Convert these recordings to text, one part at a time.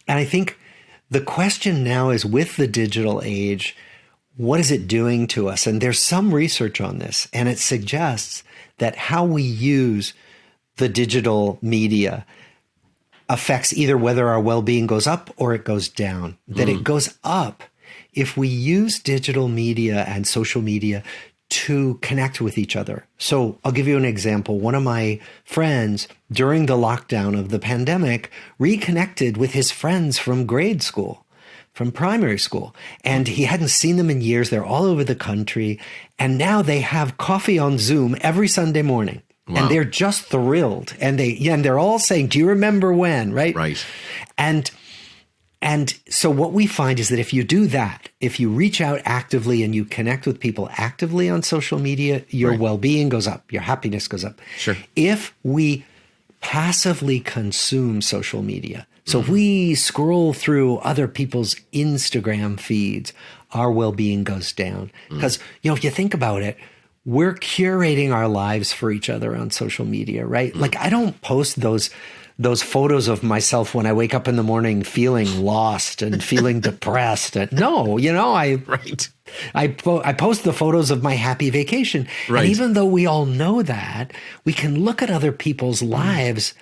And I think the question now is, with the digital age, what is it doing to us? And there's some research on this, and it suggests that how we use the digital media affects either whether our well-being goes up or it goes down. That it goes up if we use digital media and social media to connect with each other. So I'll give you an example. One of my friends during the lockdown of the pandemic reconnected with his friends from grade school, from primary school. And he hadn't seen them in years. They're all over the country. And now they have coffee on Zoom every Sunday morning. Wow. And they're just thrilled. And they're all saying, do you remember when? Right. Right. And so what we find is that if you do that, if you reach out actively and you connect with people actively on social media, your well-being goes up, your happiness goes up. Sure. If we passively consume social media, so if we scroll through other people's Instagram feeds, our well-being goes down. Because, if you think about it, we're curating our lives for each other on social media, right? Like, I don't post those photos of myself when I wake up in the morning feeling lost and feeling depressed. No, I post the photos of my happy vacation. Right. And even though we all know that, we can look at other people's lives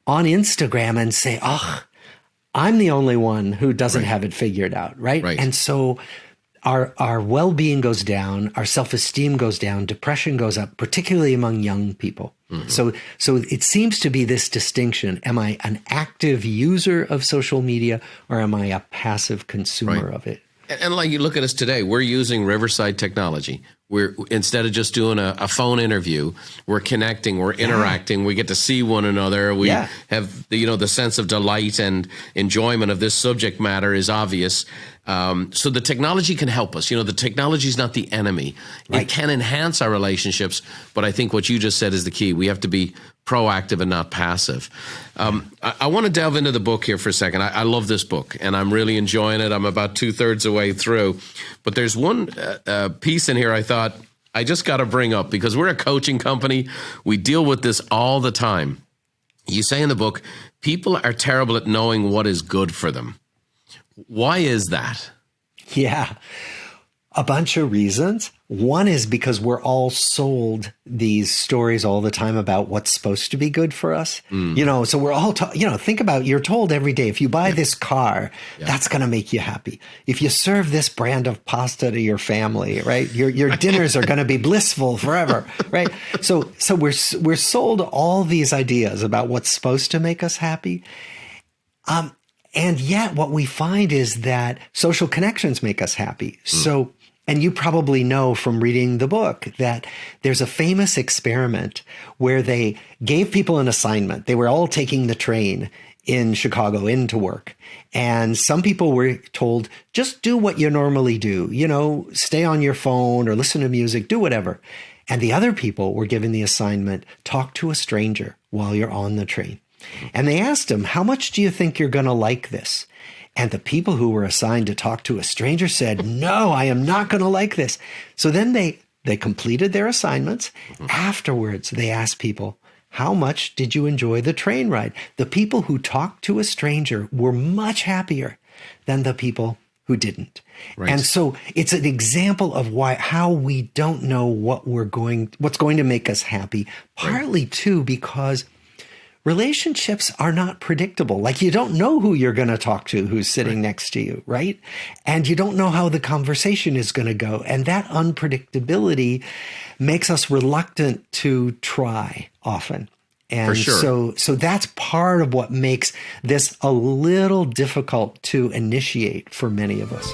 on Instagram and say, I'm the only one who doesn't have it figured out. Right. And so our well-being goes down, our self-esteem goes down, depression goes up, particularly among young people. So it seems to be this distinction. Am I an active user of social media, or am I a passive consumer of it? And like, you look at us today, we're using Riverside technology. We're, instead of just doing a phone interview, we're connecting, we're interacting, we get to see one another. We have the sense of delight and enjoyment of this subject matter is obvious. So the technology can help us. The technology is not the enemy. Right. It can enhance our relationships, but I think what you just said is the key. We have to be proactive and not passive. I want to delve into the book here for a second. I love this book, and I'm really enjoying it. I'm about 2/3 the way through. But there's one piece in here I thought I just got to bring up, because we're a coaching company. We deal with this all the time. You say in the book, people are terrible at knowing what is good for them. Why is that? Yeah, a bunch of reasons. One is because we're all sold these stories all the time about what's supposed to be good for us. So we're all, think about, you're told every day, if you buy this car, that's going to make you happy. If you serve this brand of pasta to your family, right, your dinners are going to be blissful forever, right? So we're sold all these ideas about what's supposed to make us happy. And yet what we find is that social connections make us happy. So, and you probably know from reading the book that there's a famous experiment where they gave people an assignment. They were all taking the train in Chicago into work. And some people were told, just do what you normally do, stay on your phone or listen to music, do whatever. And the other people were given the assignment, talk to a stranger while you're on the train. And they asked him, how much do you think you're going to like this? And the people who were assigned to talk to a stranger said, no, I am not going to like this. So then they completed their assignments. Afterwards, they asked people, how much did you enjoy the train ride? The people who talked to a stranger were much happier than the people who didn't. Right. And so it's an example of how we don't know what's going to make us happy, partly too because relationships are not predictable. Like, you don't know who you're going to talk to who's sitting next to you, right? And you don't know how the conversation is going to go. And that unpredictability makes us reluctant to try often. And for sure. So that's part of what makes this a little difficult to initiate for many of us.